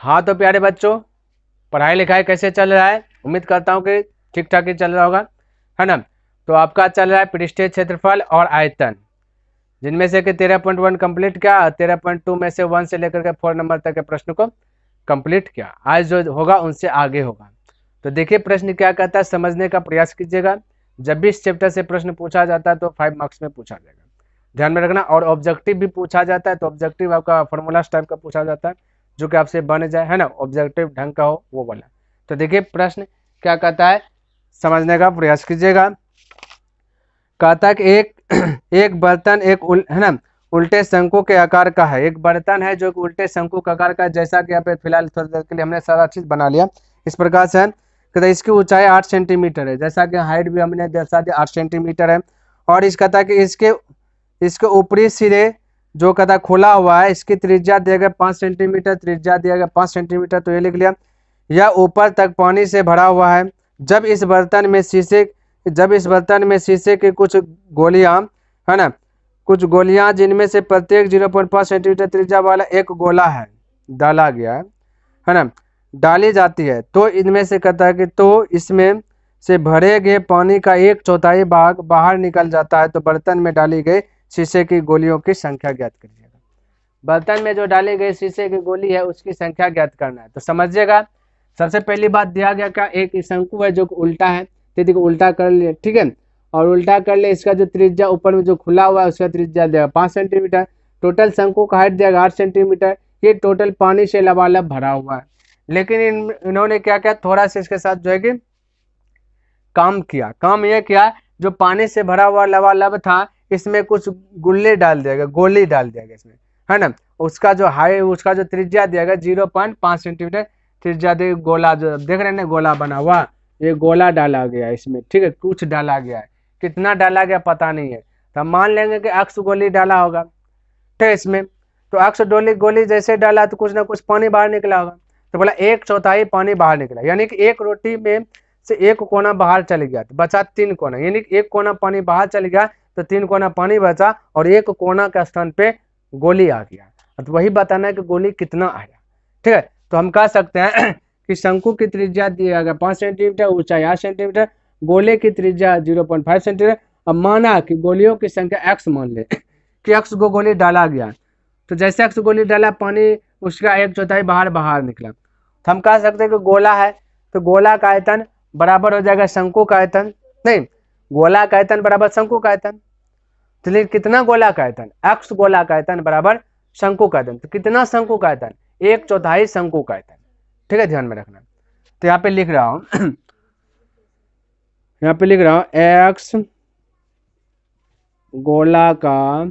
हाँ तो प्यारे बच्चों, पढ़ाई लिखाई कैसे चल रहा है? उम्मीद करता हूँ कि ठीक ठाक ही चल रहा होगा, है ना। तो आपका चल रहा है पृष्ठीय क्षेत्रफल और आयतन, जिनमें से कि 13.1 कंप्लीट किया, 13.2 में से 1 से लेकर के 4 नंबर तक के प्रश्न को कंप्लीट किया। आज जो होगा उनसे आगे होगा। तो देखिए प्रश्न क्या कहता है, समझने का प्रयास कीजिएगा। जब भी इस चैप्टर से प्रश्न पूछा जाता है तो 5 मार्क्स में पूछा जाएगा, ध्यान में रखना। और ऑब्जेक्टिव भी पूछा जाता है तो ऑब्जेक्टिव आपका फॉर्मूला टाइप का पूछा जाता है, जो कि आपसे बन जाए, है ना, ऑब्जेक्टिव ढंग का हो वो वाला। तो देखिए प्रश्न क्या कहता है, समझने का प्रयास कीजिएगा। कहता है कि एक बर्तन है ना, उल्टे शंकु के आकार का है। एक बर्तन है जो कि उल्टे शंकु के आकार का है, जैसा कि यहाँ पे फिलहाल थोड़ी देर के लिए हमने सारा चीज बना लिया इस प्रकार से। कहता है इसकी ऊंचाई 8 सेंटीमीटर है, जैसा कि हाइट भी हमने दर्शा दिया 8 सेंटीमीटर है। और इस कहता है कि इसके ऊपरी सिरे जो कहता खुला हुआ है, इसकी त्रिज्या दिया गया 5 सेंटीमीटर, त्रिज्या दिया गया 5 सेंटीमीटर, तो ये लिख लिया। यह ऊपर तक पानी से भरा हुआ है। जब इस बर्तन में शीशे की कुछ गोलियां, है ना, कुछ गोलियां जिनमें से प्रत्येक 0.5 सेंटीमीटर त्रिज्या वाला एक गोला है डाला गया है ना, डाली जाती है, तो इनमें से कहता है कि तो इसमें से भरे गए पानी का 1/4 भाग बाहर निकल जाता है। तो बर्तन में डाली गई शीशे की गोलियों की संख्या ज्ञात करिएगा। बर्तन में जो डाली गई शीशे की गोली है उसकी संख्या ज्ञात करना है। तो समझिएगा, सबसे पहली बात दिया गया क्या, एक शंकु है जो उल्टा है, तो देखो उल्टा कर लिए, ठीक है। और उल्टा कर ले, इसका जो त्रिज्या ऊपर में जो खुला हुआ है उसका त्रिज्या देगा 5 सेंटीमीटर। टोटल शंकु का हाइट देगा 8 सेंटीमीटर। ये टोटल पानी से लबालब भरा हुआ है। लेकिन इन्होंने क्या किया, थोड़ा सा इसके साथ जो है कि काम यह किया, जो पानी से भरा हुआ लबालब था इसमें कुछ गोली डाल दिया गया इसमें, है ना। उसका जो त्रिज्या दिया गया 0.5 सेंटीमीटर त्रिज्या दे, गोला जो देख रहे हैं ना, गोला बना हुआ, ये गोला डाला गया इसमें, ठीक है। कुछ डाला गया है, कितना डाला गया पता नहीं है, तो हम मान लेंगे कि अक्स गोली डाला होगा, ठीक है। इसमें तो अक्स गोली जैसे डाला तो कुछ ना कुछ पानी बाहर निकला होगा। तो बोला 1/4 पानी बाहर निकला, यानी कि एक रोटी में से एक कोना बाहर चल गया तो बचा 3 कोना, यानी कि एक कोना पानी बाहर चल गया तो 3 कोना पानी बचा, और एक कोना के स्थान पे गोली आ गया। तो वही बताना है कि गोली कितना आया, ठीक है। तो हम कह सकते हैं कि शंकु की त्रिज्या दिया गया 5 सेंटीमीटर, ऊंचाई 8 सेंटीमीटर, गोले की त्रिज्या 0.5 सेंटीमीटर। अब माना कि गोलियों की संख्या x मान ले कि x को गोली डाला गया, तो जैसे x गोली डाला पानी उसका 1/4 बाहर निकला, तो हम कह सकते हैं कि गोला है, तो गोला का आयतन बराबर हो जाएगा शंकु का आयतन, नहीं, गोला का आयतन बराबर शंकु का आयतन। तो कितना गोला का आयतन, x गोला का आयतन बराबर शंकु का आयतन। तो कितना शंकु का आयतन, 1/4 शंकु का आयतन, ठीक है, ध्यान में रखना। तो यहाँ पे लिख रहा हूं x गोला का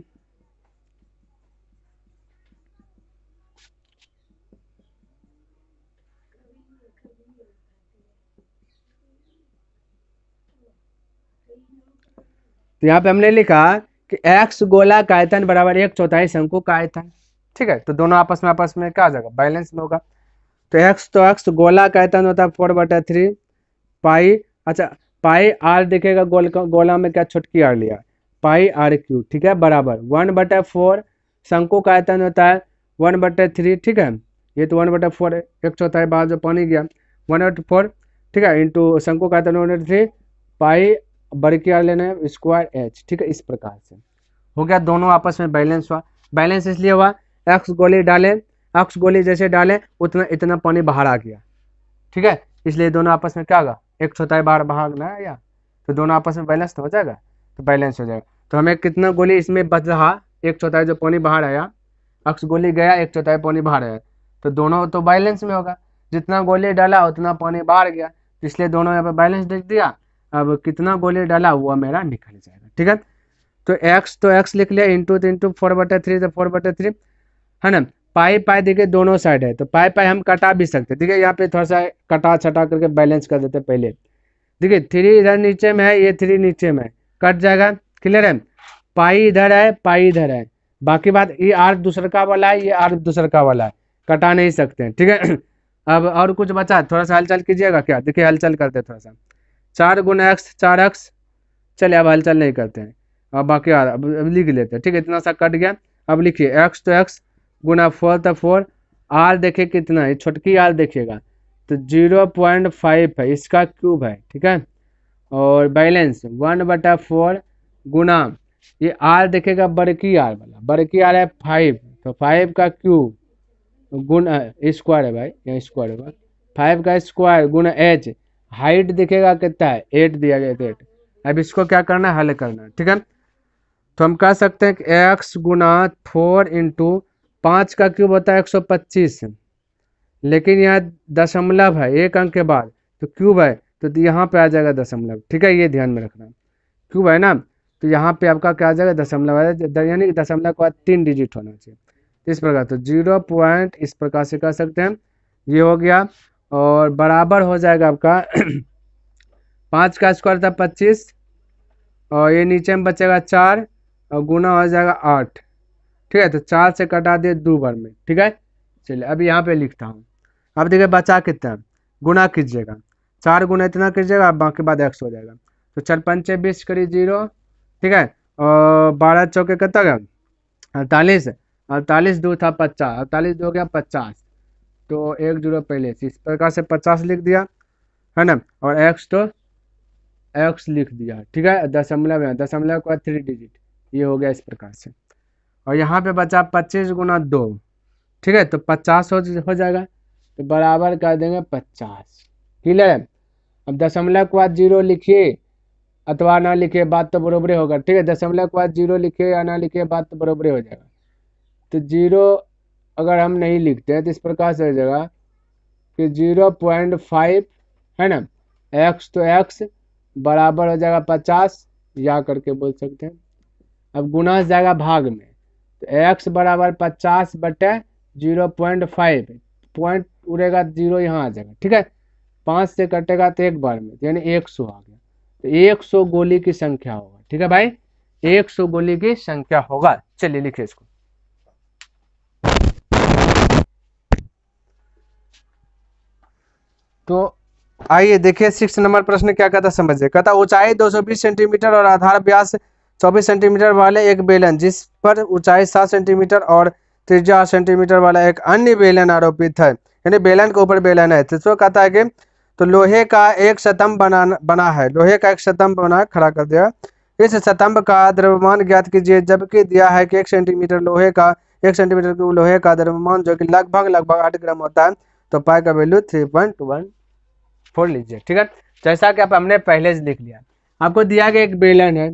तो यहाँ पे हमने लिखा कि x गोला का आयतन बराबर 1/4 शंकु का आयतन, ठीक है। तो दोनों आपस में क्या आ जाएगा, बैलेंस में होगा। तो x गोला का आयतन होता है 4/3 पाई, अच्छा पाई r दिखेगा, गोला में क्या छुटकी r लिया, पाई r3, ठीक है, बराबर 1/4 शंकु का आयतन होता है 1/3, ठीक है। ये तो 1/4 1/4 बाहर जो पानी गया 1/4, ठीक है, इंटू शंकु का आयतन 1/3 पाई बड़की आर लेना है स्क्वायर h, ठीक है। इस प्रकार से हो गया, दोनों आपस में बैलेंस हुआ। बैलेंस इसलिए हुआ, x गोली जैसे डाले उतना इतना पानी बाहर आ गया, ठीक है, इसलिए दोनों आपस में क्या होगा, 1/4 बाहर ना आया, तो दोनों आपस में बैलेंस तो हो जाएगा, तो बैलेंस हो जाएगा। तो हमें कितना गोली इसमें बच रहा, 1/4 जो पानी बाहर आया, x गोली गया 1/4 पानी बाहर आया, तो दोनों तो बैलेंस में होगा, जितना गोली डाला उतना पानी बाहर गया, इसलिए दोनों यहाँ पे बैलेंस देख दिया। अब कितना गोली डाला हुआ मेरा निकल जाएगा, ठीक है। तो x लिख लिया, इंटू 4/3 तो 4/3, है ना। पाई देखिए दोनों साइड है, तो पाई हम कटा भी सकते, देखिए यहाँ पे थोड़ा सा कटा छटा करके बैलेंस कर देते पहले। देखिए 3 इधर नीचे में है, ये 3 नीचे में कट जाएगा, क्लियर है। पाई इधर है, पाई इधर है, बाकी बात ये r दूसरका वाला है, ये r दूसरका वाला है, कटा नहीं सकते हैं, ठीक है। अब और कुछ बचा, थोड़ा सा हलचल कीजिएगा क्या, देखिए हलचल करते थोड़ा सा, 4 गुना x 4x, चलिए अब हलचल नहीं करते हैं, अब बाकी अब लिख लेते हैं, ठीक है, इतना सा कट गया। अब लिखिए x तो x गुना 4 तो 4, आर देखे कितना है, छोटकी आर देखिएगा तो 0.5 है, इसका क्यूब है, ठीक है। और बैलेंस 1/4 गुना ये आर देखेगा बड़की आर वाला, बड़की आर है 5, तो 5 का क्यूब गुना स्क्वायर है भाई, यहाँ स्क्वायर होगा 5 का स्क्वायर गुना एच, हाइट दिखेगा कितना है 8 दिया गया 8। अब इसको क्या करना है, हल करना है, ठीक है। तो हम कह सकते हैं कि x गुना 4 इंटू 5 का क्यूब होता है 125, लेकिन यहाँ दशमलव है एक अंक के बाद, तो क्यूब है तो यहाँ पे आ जाएगा दशमलव, ठीक है, ये ध्यान में रखना। क्यूब है ना, तो यहाँ पे आपका क्या आ जाएगा दशमलव है, यानी कि दशमलव के बाद 3 डिजिट होना चाहिए, इस प्रकार। तो 0 पॉइंट इस प्रकार से कर सकते हैं, ये हो गया। और बराबर हो जाएगा आपका 5 का स्क्वायर था 25, और ये नीचे में बचेगा 4 और गुना हो जाएगा 8, ठीक है। तो 4 से कटा दिए 2 बार में, ठीक है। चलिए अभी यहाँ पे लिखता हूँ। अब देखिए बचा कितना, गुना कीजिएगा 4 गुना इतना कीजिएगा, बाकी बाद x हो जाएगा। तो 4 पंचे 20 करी 0, ठीक है। और 12 चौके कितना गया 48, 48 2 था 50, 48 2 हो गया 50, तो 1 0 पहले से इस प्रकार से 50 लिख दिया, है ना। और x तो x लिख दिया, ठीक है। दशमलव है, दशमलव का 3 डिजिट, ये हो गया इस प्रकार से। और यहाँ पे बचा 25 गुना 2, ठीक है। तो 50 हो जाएगा, तो बराबर कर देंगे 50, क्लियर है। अब दशमलव के बाद 0 लिखिए अथवा ना लिखिए, बात तो बराबर होगा, ठीक है। दशमलव के बाद 0 लिखिए या ना लिखिए, बात तो बराबर हो जाएगा। तो 0 अगर हम नहीं लिखते हैं तो इस प्रकार से हो जाएगा कि 0.5, है ना, x तो x बराबर हो जाएगा 50, या करके बोल सकते हैं। अब गुना जाएगा भाग में, तो x बराबर 50/0.5, पॉइंट उड़ेगा 0 यहाँ आ जाएगा, ठीक है। 5 से कटेगा तो एक बार में, यानी 100 आ गया। तो 100 गोली की संख्या होगा, ठीक है भाई, 100 गोली की संख्या होगा। चलिए लिखिए इसको। तो आइए देखिए 6 नंबर प्रश्न क्या कहता समझिए। कहता ऊंचाई 220 सेंटीमीटर और आधार व्यास 24 सेंटीमीटर वाले एक बेलन, जिस पर ऊंचाई 7 सेंटीमीटर और त्रिज्या 8 सेंटीमीटर वाला एक अन्य बेलन आरोपित है, यानी बेलन के ऊपर बेलन है। तो कहता है कि तो लोहे का एक स्तंभ बना है, लोहे का एक स्तंभ बना है, खड़ा कर दिया। इस स्तंभ का द्रव्यमान ज्ञात कीजिए, जबकि दिया है कि 1 सेंटीमीटर लोहे का 1 सेंटीमीटर के लोहे का द्रव्यमान जो कि लगभग 8 ग्राम होता है, तो पाई का वैल्यू 3.14 लीजिए, ठीक है। जैसा कि आप हमने पहले से लिख लिया, आपको दिया गया एक बेलन है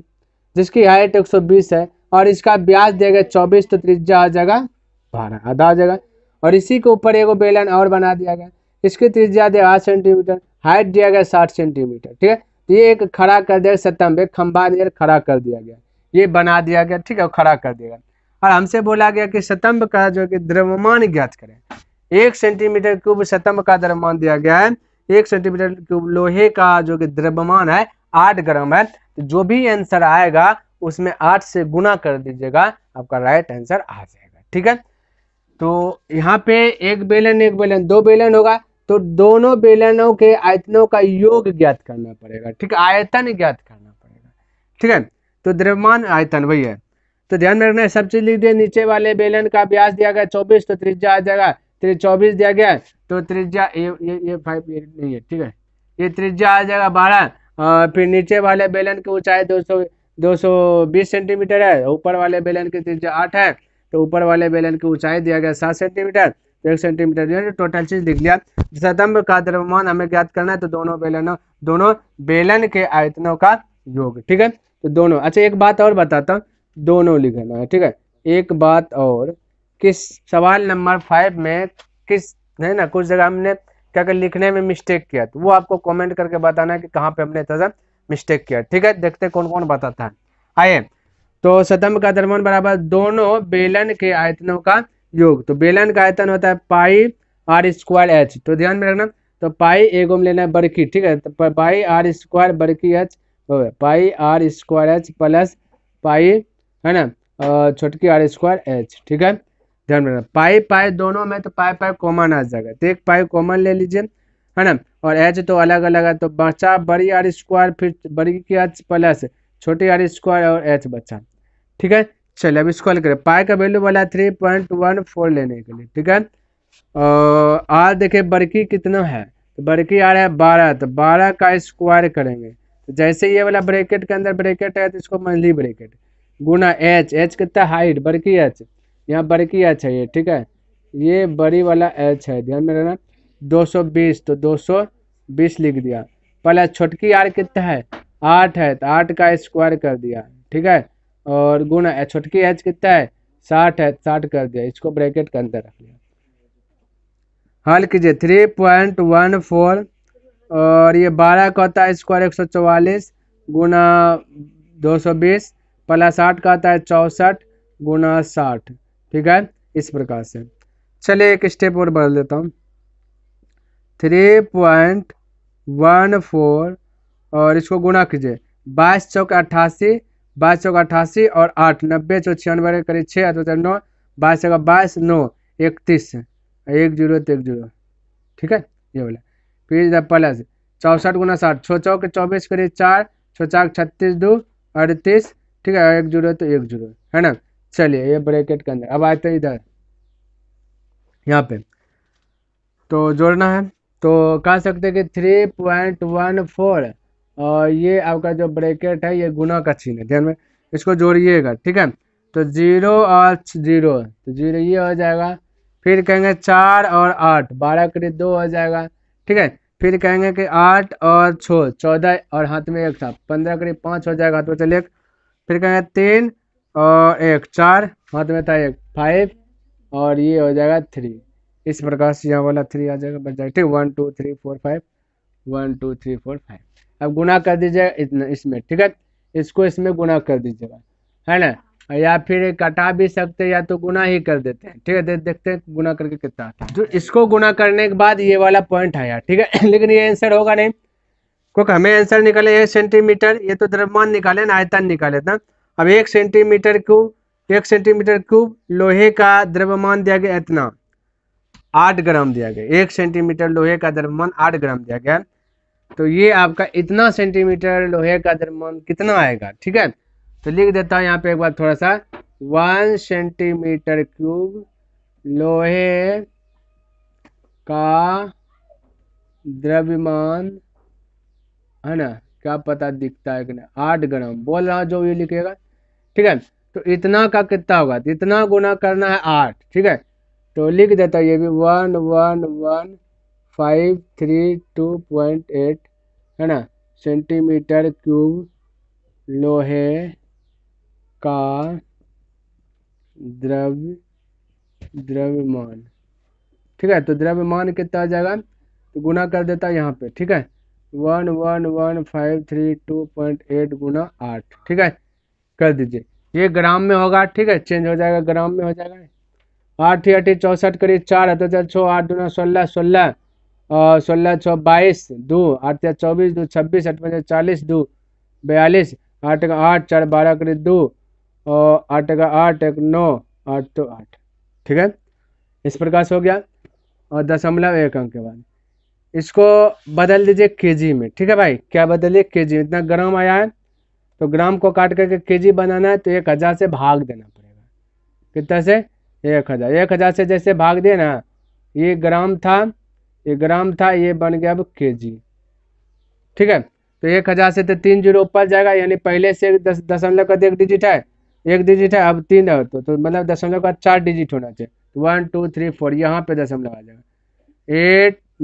जिसकी हाइट 120 है और इसका व्यास दिया गया 24, तो त्रिज्या आ जाएगा 12, आधा आ जाएगा। और इसी के ऊपर एक बेलन और बना दिया गया, इसकी त्रिज्या दिया 8 सेंटीमीटर, हाइट दिया गया 60 सेंटीमीटर, ठीक है। ये एक खड़ा कर दिया स्तंभ, एक खंभा दिया खड़ा कर दिया गया, ये बना दिया गया, ठीक है, खड़ा कर दिया गया। और हमसे बोला गया कि स्तंभ का जो कि द्रव्यमान ज्ञात करें। 1 सेंटीमीटर क्यूब स्तंभ का द्रव्यमान दिया गया है, 1 सेंटीमीटर क्यूब लोहे का जो कि द्रव्यमान है 8 ग्राम है। तो जो भी आंसर आएगा उसमें 8 से गुना कर दीजिएगा, आपका राइट आंसर आ जाएगा, ठीक है। तो यहाँ पे एक बेलन 2 बेलन होगा, तो दोनों बेलनों के आयतनों का योग ज्ञात करना पड़ेगा, ठीक है, आयतन ज्ञात करना पड़ेगा, ठीक है। तो द्रव्यमान आयतन वही है, तो ध्यान में रखना, सब चीज लिख दिए। नीचे वाले बेलन का व्यास दिया गया 24, तो त्रिज्या आ जाएगा 24 दिया गया, तो त्रिज्या ये 5 नहीं है, ठीक है, ये त्रिज्या आ जाएगा 12। फिर नीचे वाले बेलन की ऊंचाई 220 सेंटीमीटर है, ऊपर वाले बेलन की त्रिज्या 8 है, तो ऊपर वाले बेलन की ऊंचाई दिया गया 7 सेंटीमीटर, तो 1 सेंटीमीटर दिया, टोटल चीज लिख लिया। स्तंभ का द्रव्यमान हमें ज्ञात करना है, तो दोनों बेलन के आयतनों का योग, ठीक है। तो दोनों, अच्छा एक बात और बताता हूँ, दोनों लिखना है, ठीक है। एक बात और, किस सवाल नंबर 5 में किस है ना, कुछ जगह हमने क्या कर लिखने में मिस्टेक किया, तो वो आपको कमेंट करके बताना है कि कहाँ पे हमने इतना मिस्टेक किया, ठीक है। देखते कौन कौन बताता है। आइए, तो स्तंभ का द्रव्यमान बराबर दोनों बेलन के आयतनों का योग। तो बेलन का आयतन होता है पाई आर स्क्वायर एच, तो ध्यान में रखना, तो पाई एगो में लेना है बड़की, ठीक है, तो पाई आर स्क्वायर बड़की H, pi R square H plus pi, है ना, छोटकी आर स्क्वायर एच, ठीक है। ध्यान में रखना, पाई पाई दोनों में, तो पाई पाई कॉमन आ जाएगा, तो एक पाई कॉमन ले लीजिए, है ना, और एच तो अलग अलग है, तो बचा बड़ी आर स्क्वायर फिर बड़ी की एच प्लस छोटी आर स्क्वायर और एच बचा, ठीक है। चलिए अब इसको हल करें, पाई का वैल्यू वाला 3.14 लेने के लिए, ठीक है। आर देखिए बड़की कितना है, तो बड़की आ रहा है 12, तो 12 का स्क्वायर करेंगे, तो जैसे ये वाला ब्रैकेट के अंदर ब्रैकेट है तो इसको मंथली ब्रैकेट गुना एच, एच कितना हाइट बड़की एच, यहाँ बड़की एच है ये, ठीक है, ये बड़ी वाला एच है, ध्यान में रखना, 220, तो 220 लिख दिया, पहले छोटकी आर कितना है 8 है, तो 8 का स्क्वायर कर दिया, ठीक है, और गुना छोटकी एच कितना है 60 है, 60 कर दिया, इसको ब्रैकेट के अंदर रख लिया। हल कीजिए 3.14 और ये 12 का होता है स्क्वायर 144 गुना 220 प्लस 8 का होता है 64 गुना 60, ठीक है, इस प्रकार से। चलिए एक स्टेप और बढ़ लेता हूँ, 3.14 और इसको गुना कीजिए, 22 चौक 88, 22 चौक 88 और 8 90 चौक 96 करीब 6 तो 9, 22 चौक 22 9 31 1 0 1 0, ठीक है, ये बोला, फिर प्लस 64 गुना 60 छो चौक 24 करीब 4 छो चाक 36 2 38, ठीक है, 1 0 तो 1 0 है ना। चलिए ये ब्रैकेट के अंदर अब आए तो इधर यहाँ पे तो जोड़ना है, तो कह सकते हैं कि 3.14 और ये आपका जो ब्रैकेट है ये गुना का चिन्ह है, ध्यान में इसको जोड़िएगा, ठीक है, तो 0 और 0 तो 0 ये हो जाएगा, फिर कहेंगे 4 और 8 12 करीब 2 हो जाएगा, ठीक है, फिर कहेंगे कि 8 और 6 14 और हाथ में 1 था 15 करीब 5 हो जाएगा, तो चलिए फिर कहेंगे 3 और 1 4 हाथ में था 1 5 और ये हो जाएगा 3, इस प्रकार से यहाँ वाला 3 आ जाएगा, बच जाएगा, ठीक, 1 2 3 4 5 1 2 3 4 5। अब गुना कर दीजिएगा इतना इसमें, ठीक है, इसको इसमें गुना कर दीजिएगा, है ना, या फिर कटा भी सकते हैं या तो गुना ही कर देते हैं, ठीक है, देखते हैं गुना करके कितना आता है, तो इसको गुना करने के बाद ये वाला पॉइंट आया, ठीक है लेकिन ये आंसर होगा नहीं क्योंकि हमें आंसर निकाले 1 सेंटीमीटर, ये तो द्रव्यमान निकाले ना, आयतन निकाले ना। अब 1 सेंटीमीटर क्यूब लोहे का द्रव्यमान दिया गया इतना 8 ग्राम दिया गया, 1 सेंटीमीटर लोहे का द्रव्यमान 8 ग्राम दिया गया, तो ये आपका इतना सेंटीमीटर लोहे का द्रव्यमान कितना आएगा, ठीक है, तो लिख देता हूँ यहाँ पे एक बार थोड़ा सा, 1 सेंटीमीटर क्यूब लोहे का द्रव्यमान, है ना, क्या पता दिखता है कि नहीं, 8 ग्राम बोल रहा जो ये लिखेगा, ठीक है, तो इतना का कितना होगा, तो इतना गुना करना है 8, ठीक है, तो लिख देता ये भी 111,532.8 है ना सेंटीमीटर क्यूब लोहे का द्रव्यमान, ठीक है, तो द्रव्यमान कितना आ जाएगा, तो गुना कर देता यहाँ पे, ठीक है, 111,532.8 गुना 8, ठीक है, कर दीजिए, ये ग्राम में होगा, ठीक है, चेंज हो जाएगा ग्राम में हो जाएगा, 8 8 64 करीब 4 है तो चल 6 8 2 16 16 और 16 6 22 2 8 24 2 26 8 5 40 2 42 8 का 8 4 12 करीब 2 और 8 का 8 1 9 8 तो 8, ठीक है, इस प्रकार से हो गया, और 0.1 अंक के बाद इसको बदल दीजिए केजी में, ठीक है भाई, क्या बदलिए केजी, इतना ग्राम आया है तो ग्राम को काट करके केजी बनाना है, तो 1000 से भाग देना पड़ेगा, कितना से 1000, 1000 से जैसे भाग दिए ना, ये ग्राम था ये बन गया अब केजी, ठीक है, तो 1000 से तो 3 जीरो ऊपर जाएगा, यानी पहले से 10 दशमलव का 1 डिजिट है अब 3 है, तो मतलब दशमलव का 4 डिजिट होना चाहिए, 1 2 3 4 यहाँ पे दशमलव आ जाएगा,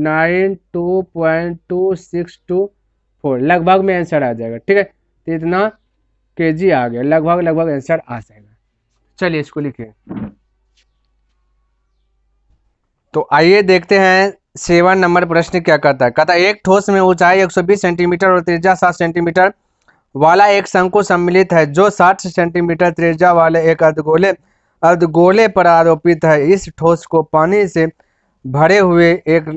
892.2624 लगभग में आंसर आ जाएगा, ठीक है, तो इतना केजी आ गया, लगभग आंसर आ जाएगा। चलिए इसको लिखिए, तो आइए देखते हैं 7 नंबर प्रश्न क्या कहता है, एक ठोस में ऊंचाई 120 सेंटीमीटर और त्रिज्या 7 सेंटीमीटर वाला एक शंकु सम्मिलित है जो 60 सेंटीमीटर त्रिज्या वाले एक अर्धगोले पर आरोपित है। इस ठोस को पानी से भरे हुए एक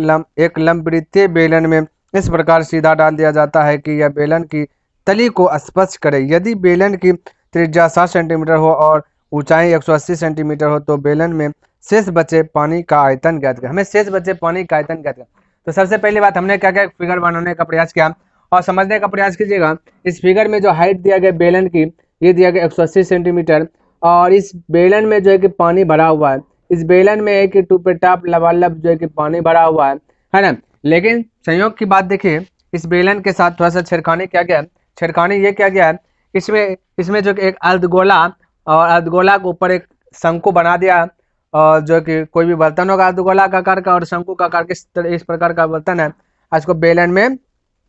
लंबवृत्तीय बेलन में इस प्रकार सीधा डाल दिया जाता है कि यह बेलन की तली को स्पर्श करे। यदि बेलन की त्रिज्या 7 सेंटीमीटर हो और ऊंचाई 180 सेंटीमीटर हो तो बेलन में शेष बचे पानी का आयतन ज्ञात करें। हमें शेष बचे पानी का आयतन ज्ञात करें। तो सबसे पहली बात हमने क्या क्या फिगर बनाने का प्रयास किया और समझने का प्रयास कीजिएगा। इस फिगर में जो हाइट दिया गया बेलन की, ये दिया गया 180 सेंटीमीटर और इस बेलन में जो है कि पानी भरा हुआ है, इस बेलन में है कि टू पे टाप लबालब जो है कि पानी भरा हुआ है ना। लेकिन संयोग की बात देखिए, इस बेलन के साथ थोड़ा सा छेड़खानी क्या गया, छेड़खानी ये क्या गया है, इसमें जो कि एक अर्धगोला और अर्धगोला के ऊपर एक शंकु बना दिया, और जो कि कोई भी बर्तन होगा अर्धगोला का आकार का और शंकु का आकार इस प्रकार का बर्तन है, इसको बेलन में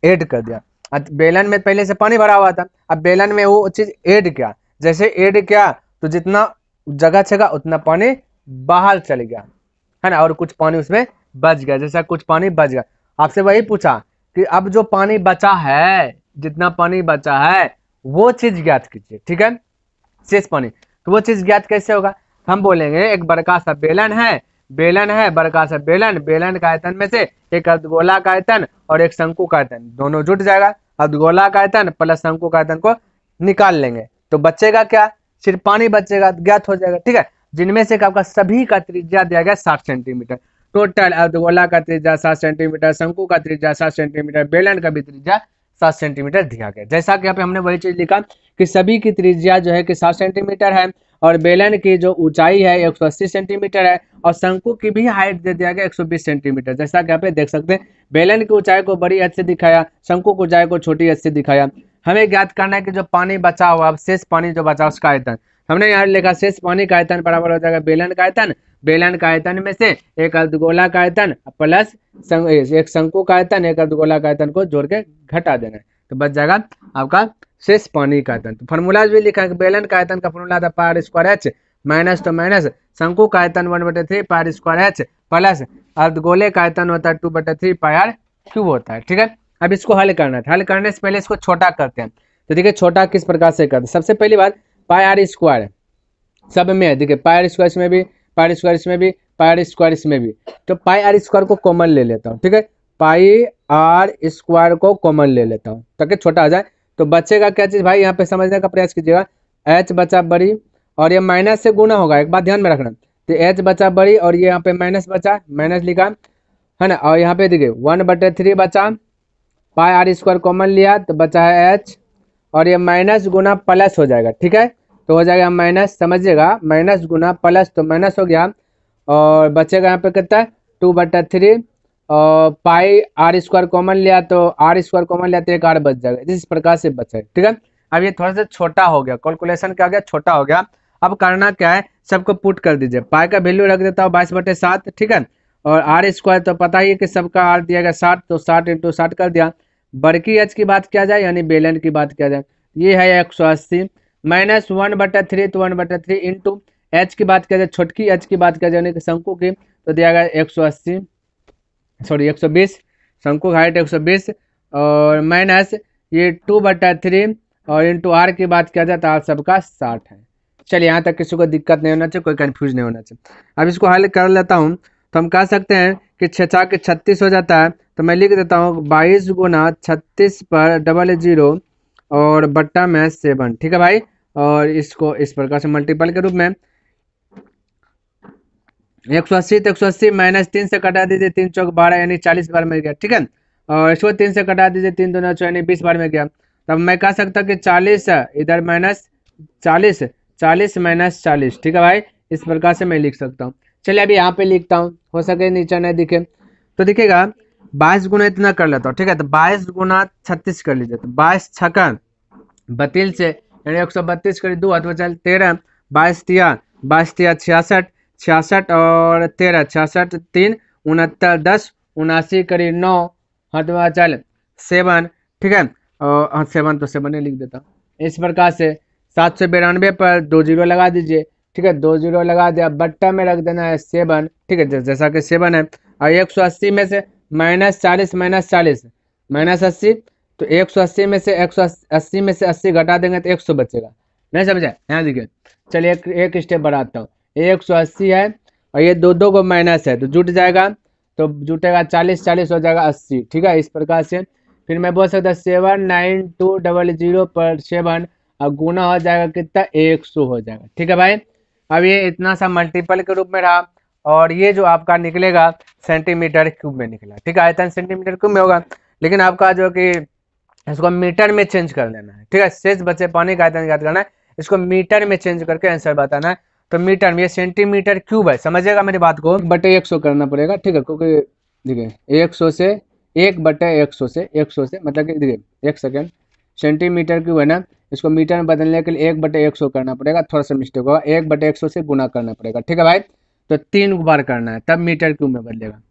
ऐड कर दिया। बेलन में पहले से पानी भरा हुआ था, अब बेलन में वो चीज ऐड किया, जैसे ऐड किया तो जितना जगह छेगा उतना पानी बाहर चल गया, है ना, और कुछ पानी उसमें बच गया, जैसा कुछ पानी बच गया। आपसे वही पूछा कि अब जो पानी बचा है, जितना पानी बचा है वो चीज ज्ञात कीजिए, ठीक है, शेष पानी। तो वो चीज ज्ञात कैसे होगा, हम बोलेंगे एक बड़का सा बेलन है, बड़का सा बेलन का आयतन में से एक अर्धगोला का आयतन और एक शंकु का आयतन दोनों जुट जाएगा, अर्धगोला का आयतन प्लस शंकु का आयतन को निकाल लेंगे तो बचेगा क्या, सिर्फ पानी बचेगा, ज्ञात हो जाएगा, ठीक है। जिनमें से आपका सभी का त्रिज्या दिया गया 60 सेंटीमीटर, टोटल अर्धगोला का त्रिज्या 7 सेंटीमीटर, शंकु का त्रिज्या 7 सेंटीमीटर, बेलन का भी त्रिज्या 7 सेंटीमीटर दिया गया। जैसा कि यहाँ पे हमने वही चीज लिखा कि सभी की त्रिज्या जो है कि 7 सेंटीमीटर है और बेलन की जो ऊंचाई है 180 सेंटीमीटर है और शंकु की भी हाइट दे दिया गया 120 सेंटीमीटर। जैसा कि यहाँ पे देख सकते हैं, बेलन की ऊंचाई को बड़ी एच से दिखाया, शंकु की ऊंचाई को छोटी एच से दिखाया। हमें ज्ञात करना है कि जो पानी बचा हुआ, शेष पानी जो बचा उसका आयतन, हमने यहाँ लिखा शेष पानी का आयतन बराबर हो जाएगा बेलन का आयतन, बेलन का आयतन में से एक अर्धगोला का आयतन प्लस एक शंकु का आयतन, एक अर्धगोला का आयतन को जोड़ के घटा देना है तो बच जाएगा आपका शेष पानी का आयतन। तो फॉर्मूला भी लिखा है कि बेलन का आयतन का फॉर्मूला था पाई आर स्क्वायर एच माइनस तो माइनस शंकु का आयतन 1/3 पाई आर स्क्वायर एच प्लस अर्धगोले का आयतन होता है 2/3 पाई आर क्यूब होता है, ठीक है। अब इसको हल करना है, हल करने से पहले इसको छोटा करते हैं। तो देखिए छोटा किस प्रकार से करते हैं। सबसे पहली बात पाई आर स्क्वायर सब में है, देखिए पाई आर स्क्वायर इसमें भी, पाई आर स्क्वायर इसमें भी, पाई आर स्क्वायर इसमें भी, तो पाई आर स्क्वायर को कॉमन ले लेता हूँ, ठीक है, पाई आर स्क्वायर को कॉमन ले लेता हूँ ताकि छोटा आ जाए। तो बचेगा क्या चीज भाई, यहाँ पे समझने का प्रयास कीजिएगा, एच बचा बड़ी और ये माइनस से गुना होगा, एक बात ध्यान में रखना, तो एच बचा बड़ी और ये यहाँ पे माइनस बचा, माइनस लिखा है ना, और यहाँ पे देखिए 1/3 बचा, पाई आर स्क्वायर कॉमन लिया तो बचा है एच और ये माइनस गुना प्लस हो जाएगा, ठीक है, तो हो जाएगा माइनस, समझिएगा माइनस गुना प्लस तो माइनस हो गया और बचेगा यहाँ पे कितना 2/3 और पाई आर स्क्वायर कॉमन लिया तो आर स्क्वायर कॉमन लिया तो एक आर बच जाएगा, इस प्रकार से बचा है, ठीक है। अब ये थोड़ा सा छोटा हो गया, कैलकुलेशन क्या हो गया, छोटा हो गया। अब करना क्या है, सबको पुट कर दीजिए, पाई का वैल्यू रख देता हूँ 22/7, ठीक है, और आर स्क्वायर तो पता ही है कि सबका आर दिया गया 60 तो 60 × 60 कर दिया। बड़की एच की बात किया जाए यानी बेलन की बात किया जाए, ये है 180 माइनस 1/3 तो 1/3 इंटू एच की बात किया जाए, छोटकी एच की बात किया जाए यानी कि शंकु की, तो दिया गया 120 शंकु हाइट 120 और माइनस ये 2/3 और इंटू आर की बात किया जाए तो आर सबका 60 है। चलिए यहाँ तक किसी को दिक्कत नहीं होना चाहिए, कोई कंफ्यूज नहीं होना चाहिए। अब इसको हल कर लेता हूँ तो हम कह सकते हैं कि 6 के 36 हो जाता है, तो मैं लिख देता हूँ 22 × 36 पर 00 और बट्टा में 7, ठीक है भाई, और इसको इस प्रकार से मल्टीपल के रूप में 180 तो 180 माइनस 3 से कटा दीजिए, 3 चौक 12 यानी 40 बार में गया, ठीक है, और इसको 3 से कटा दीजिए, 3 दूना 4 यानी 20 बार में गया। तब मैं कह सकता कि 40 इधर माइनस 40 माइनस 40, ठीक है भाई, इस प्रकार से मैं लिख सकता हूँ। चलिए अभी यहाँ पे लिखता हूँ, हो सके नीचे नहीं दिखे तो दिखेगा 22 गुना इतना कर लेता हूँ, ठीक है, तो 22 × 36 कर लीजिए, तो 22 छक्का 32 से यानी 132 करीब 2 हाथ बचा 13, 22 तिया 66 66 और 13 66 3 69 10 79 करीब 9 हाथ बचा 7, ठीक है, और 7 तो 7 ही लिख देता हूँ। इस प्रकार से 792 पर 2 जीरो लगा दीजिए, ठीक है, 2 जीरो लगा दिया, बट्टा में रख देना है 7, ठीक है, जैसा कि 7 है, और 180 में से माइनस 40 माइनस 80 तो 180 में से 180 में से 80 घटा देंगे तो 100 बचेगा, नहीं समझे, यहाँ देखिए। चलिए एक स्टेप बढ़ाता हूँ, 180 है और ये दो को माइनस है तो जुट जाएगा, तो जुटेगा 40 हो जाएगा 80, ठीक है, इस प्रकार से। फिर मैं बोल सकता 79200 पर 7 और गुना हो जाएगा कितना 100 हो जाएगा, ठीक है भाई। अब ये इतना सा मल्टीपल के रूप में रहा और ये जो आपका निकलेगा सेंटीमीटर क्यूब में निकला, ठीक है, आयतन सेंटीमीटर क्यूब में होगा, लेकिन आपका जो कि इसको मीटर में चेंज कर लेना है, ठीक है, शेष बचे पानी का आयतन याद करना है, इसको मीटर में चेंज करके आंसर बताना है। तो मीटर में, ये सेंटीमीटर क्यूब है, समझिएगा मेरी बात को। 1/100 करना पड़ेगा, ठीक है, क्योंकि देखिए 100 से 1/100 से 100 से मतलब कि देखिए 1 सेकेंड, सेंटीमीटर क्यूब है ना, इसको मीटर में बदलने के लिए 1/100 करना पड़ेगा, थोड़ा सा मिस्टेक होगा, 1/100 से गुना करना पड़ेगा, ठीक है भाई। तो 3 बार करना है तब मीटर क्यूब में बदलेगा।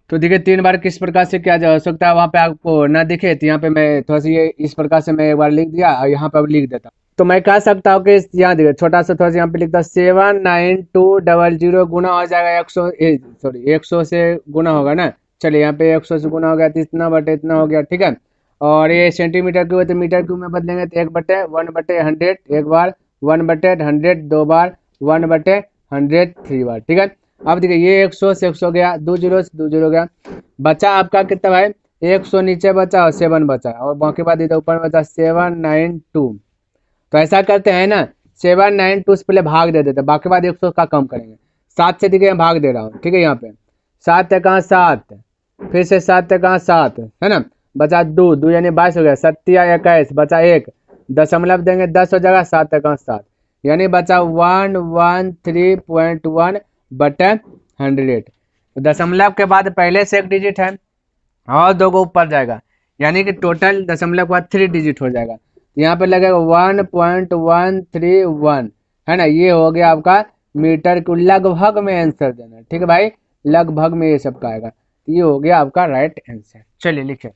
तो देखिए 3 बार किस प्रकार से किया जा सकता है, वहाँ पे आपको ना दिखे तो यहाँ पे मैं थोड़ा सा ये इस प्रकार से मैं एक बार लिख दिया और यहाँ पे अब लिख देता हूँ। तो मैं कह सकता हूँ कि यहाँ देखिए छोटा सा थोड़ा सा यहाँ पे लिखता हूँ 79200 गुना हो जाएगा 100 से गुना होगा ना। चलिए यहाँ पे 100 से गुना हो गया तो इतना बटे इतना हो गया, ठीक है। और ये सेंटीमीटर क्यूब है तो मीटर क्यूब में बदलेंगे तो 1/100 एक बार, 1/100 2 बार, 1/100 3 बार, ठीक है। अब देखिए ये 100 से 100 गया, 2 जीरो से 2 जीरो गया, बचा आपका कितना भाई 100 नीचे बचा और 7 बचा और बाकी बाद इधर ऊपर बचा 792। तो ऐसा करते हैं ना 792 से पहले भाग दे देते, बाकी बाद 100 का कम करेंगे। 7 से देखिए भाग दे रहा हूँ, ठीक है। यहाँ पे 7 कहाँ 7, फिर से 7 कहाँ 7 है ना, बचा 2 2 यानी 22 हो गया, 7 21 बचा 1, दशमलव देंगे 10 हो जाएगा, 7 कहाँ 7 यानी बचा 113.1/100। दशमलव के बाद पहले से एक डिजिट है और 2 को ऊपर जाएगा, यानी कि टोटल दशमलव के बाद 3 डिजिट हो जाएगा। यहाँ पे लगेगा 1.131 है ना, ये हो गया आपका मीटर को लगभग में आंसर देना, ठीक है भाई, लगभग में ये सब का आएगा। ये हो गया आपका राइट आंसर। चलिए लिखे।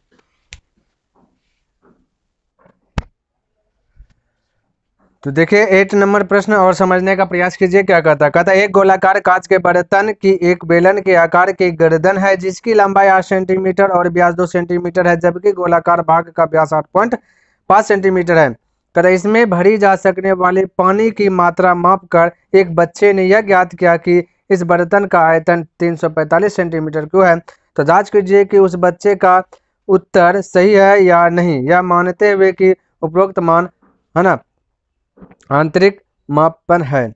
तो देखिए 8 नंबर प्रश्न और समझने का प्रयास कीजिए क्या कहता है। कहता है एक गोलाकार कांच के बर्तन की एक बेलन के आकार की गर्दन है जिसकी लंबाई 8 सेंटीमीटर और व्यास 2 सेंटीमीटर है, जबकि गोलाकार भाग का व्यास 8.5 सेंटीमीटर है। कहता है इसमें भरी जा सकने वाले पानी की मात्रा मापकर एक बच्चे ने यह ज्ञात किया कि इस बर्तन का आयतन 345 सेंटीमीटर क्यों है। तो जांच कीजिए कि उस बच्चे का उत्तर सही है या नहीं, यह मानते हुए कि उपरोक्त मान है ना आंतरिक मापन है।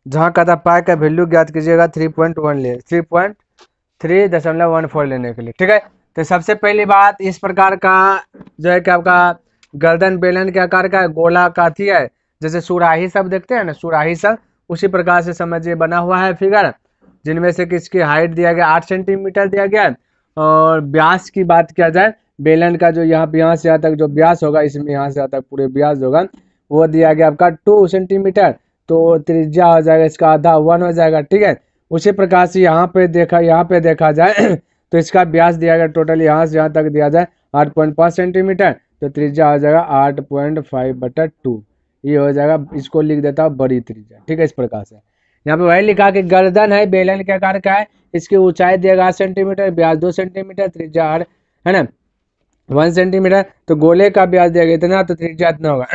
जहाँ कहता पाई का वैल्यू ज्ञात कीजिएगा 3.1 ले 3.3.14 लेने के लिए, ठीक है। तो सबसे पहली बात इस प्रकार का जो है कि आपका गर्दन बेलन के आकार का गोला काथी है, जैसे सुराही सब देखते हैं ना, सुराही सब उसी प्रकार से समझिए बना हुआ है फिगर, जिनमें से किसकी हाइट दिया गया 8 सेंटीमीटर दिया गया है। और व्यास की बात किया जाए बेलन का जो यहाँ से यहाँ तक जो व्यास होगा, इसमें यहाँ से यहाँ तक पूरे व्यास होगा वो दिया गया आपका 2 सेंटीमीटर, तो त्रिज्या हो जाएगा इसका आधा 1 हो जाएगा, ठीक है। उसी प्रकार से यहाँ पे देखा जाए तो इसका व्यास दिया गया टोटल यहाँ से यहाँ तक दिया जाए 8.5 सेंटीमीटर, तो त्रिज्या हो जाएगा 8.5/2, ये हो जाएगा। इसको लिख देता हूँ बड़ी त्रिज्या, ठीक है। इस प्रकार से यहाँ पे वही लिखा कि गर्दन है बेलन के आकार का है, इसकी ऊंचाई दिया 8 सेंटीमीटर, व्यास 2 सेंटीमीटर, त्रिज्या 8 है ना 1 सेंटीमीटर। तो गोले का व्यास दिया गया इतना, तो त्रिज्या इतना होगा।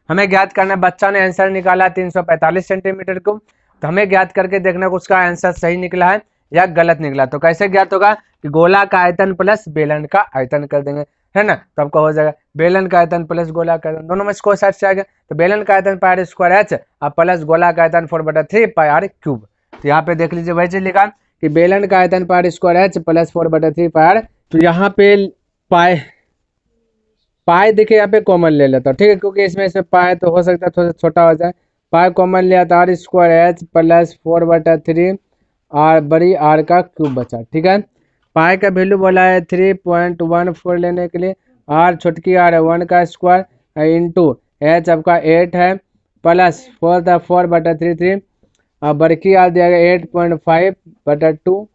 हमें ज्ञात करना, बच्चा ने आंसर निकाला 345 सेंटीमीटर को, तो हमें ज्ञात करके देखना कि उसका आंसर सही निकला है या गलत निकला। तो कैसे ज्ञात होगा कि गोला का आयतन प्लस बेलन का आयतन कर देंगे, है ना, तो आपका हो जाएगा बेलन का आयतन प्लस गोला का आयतन, दोनों में स्क्वायर साइड से आएगा। तो बेलन का आयतन पाई स्क्वायर एच और प्लस गोला का आयतन 4/3 पाई आर क्यूब। तो यहाँ पे देख लीजिए वही चीज लिखा कि बेलन का आयतन pi square H plus 4/3 pi R. तो यहाँ पे पाई देखिए यहाँ पे कॉमन ले लेता हूँ, ठीक है, क्योंकि इसमें से पाई तो हो सकता है थोड़ा छोटा हो जाए। पाई कॉमन लिया तो R square H plus 4/3 R बड़ी आर का क्यूब बचा, ठीक है। पाई का वैल्यू बोला है 3.14 लेने के लिए, आर छोटकी आर है 1 का स्क्वायर इंटू एच आपका 8 है प्लस 4/3 और बड़की आर दिया गया 8.5/2,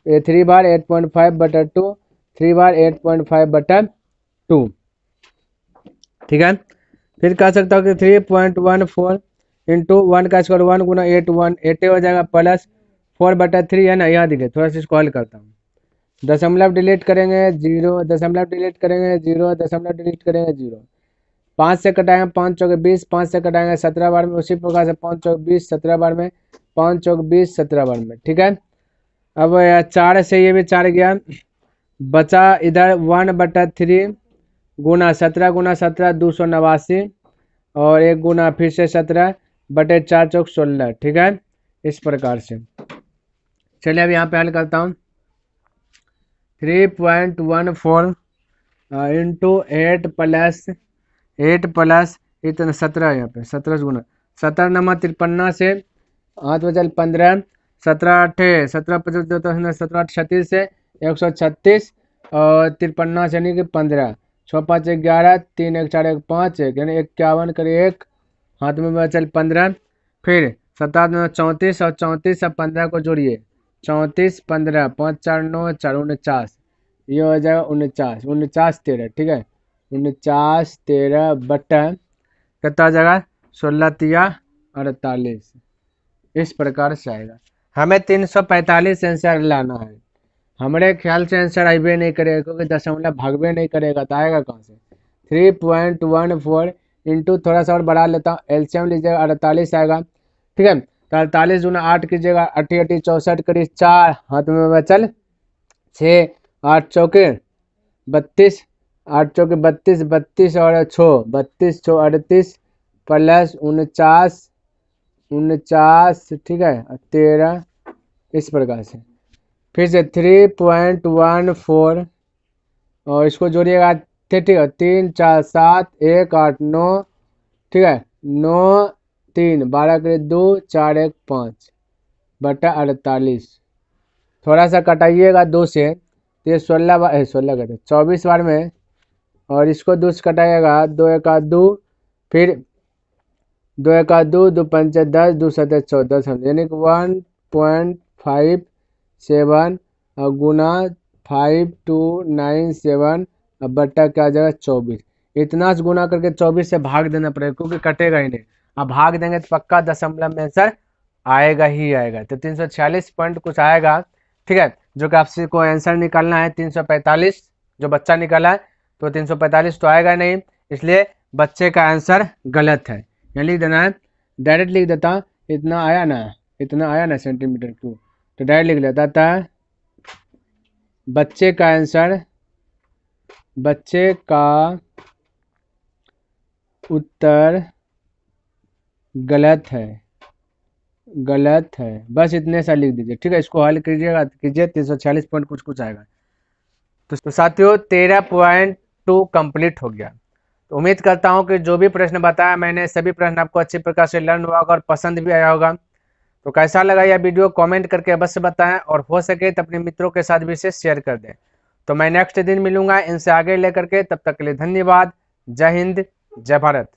3 बार 8.5/2, 3 बार 8.5/2, ठीक है। फिर कह सकता हूँ कि 3.14 इंटू 1 का स्क्वायर 1 गुना 8 हो जाएगा प्लस 4/3 है ना। यहाँ देखिए थोड़ा सा स्क्रॉल करता हूँ, दशमलव डिलीट करेंगे 0, दशमलव डिलीट करेंगे 0, दशमलव डिलीट करेंगे 0, 5 से कटाएंगे 5 चौके 20, 5 से कटाएंगे 17 बार में, उसी प्रकार से 5 चौक 20 17 बार में, 5 चौक 20 17 बार में, ठीक है। अब 4 से ये भी 4 गया, बचा इधर 1/3 गुना 17 गुना 17 289 और 1 गुना फिर से 17/4 चौक 16, ठीक है। इस प्रकार से चलिए अब यहाँ पे हल करता हूँ 3.14 इंटू 8 प्लस इतना 17, यहाँ पे 17 गुना 17 नमा 53 से हाथ में चल 15, 17 8 17 25 17 8 36 से 136 और 53 यानी कि 15, 6 5 11, 3 1 4 1 5 1 यानी 51 करे 1, हाथ में चल 15, फिर 7 34 और 34 और 15 को जोड़िए 34 15 5 4 9 4 49, ये हो जाएगा 49 49 13, ठीक है 49 13 बटा कितना हो जाएगा 16 तिया 48, इस प्रकार से आएगा। हमें 345 आंसर लाना है। हमारे ख्याल से आंसर आइबे नहीं करेगा क्योंकि दशमलव भागबे नहीं करेगा तो आएगा कहाँ से। 3.14 इंटू थोड़ा सा और बढ़ा लेता हूँ, एलसीएम लीजिएगा 48 आएगा, ठीक है। तो 48 गुना 8 कीजिएगा 8 8 64 करीब 4, हाथ में बचल 6 8 चौके 32, 8 चौके 32 32 और 6 32 6 38 प्लस 49 49, ठीक है 13, इस प्रकार से। फिर से 3.14 और इसको जोड़िएगा, ठीक है 3 4 7 1 8 9, ठीक है 9 3 12 के 2 4 1 5 बटा 48, थोड़ा सा कटाइएगा 2 से तो ये 16 बार 16 कहते 24 बार में, और इसको 2 से कटाइएगा 2 1 2, फिर 2 1 2 2 5 10 2 7 14 यानी कि 1.57 और गुना 5297 अब बट्टा क्या आ जाएगा 24, इतना से गुना करके 24 से भाग देना पड़ेगा क्योंकि कटेगा ही नहीं। अब भाग देंगे तो पक्का दशमलव में आंसर आएगा ही आएगा, तो 346 पॉइंट कुछ आएगा, ठीक है। जो कि आपसे को आंसर निकालना है 345, जो बच्चा निकाला है तो 345 तो आएगा नहीं, इसलिए बच्चे का आंसर गलत है। यहाँ लिख देना है, डायरेक्ट लिख देता, इतना आया ना सेंटीमीटर क्यूब, तो डायरेक्ट लिख लेता था बच्चे का आंसर, बच्चे का उत्तर गलत है बस इतने सा लिख दीजिए, ठीक है। इसको हल कीजिएगा 346 पॉइंट कुछ कुछ आएगा। तो साथियों 13.2 कंप्लीट हो गया। तो उम्मीद करता हूं कि जो भी प्रश्न बताया मैंने सभी प्रश्न आपको अच्छी प्रकार से लर्न हुआ होगा और पसंद भी आया होगा। तो कैसा लगा यह वीडियो कमेंट करके अवश्य बताएं, और हो सके तो अपने मित्रों के साथ भी इसे शेयर कर दें। तो मैं नेक्स्ट दिन मिलूंगा इनसे आगे लेकर के, तब तक के लिए धन्यवाद। जय हिंद, जय भारत।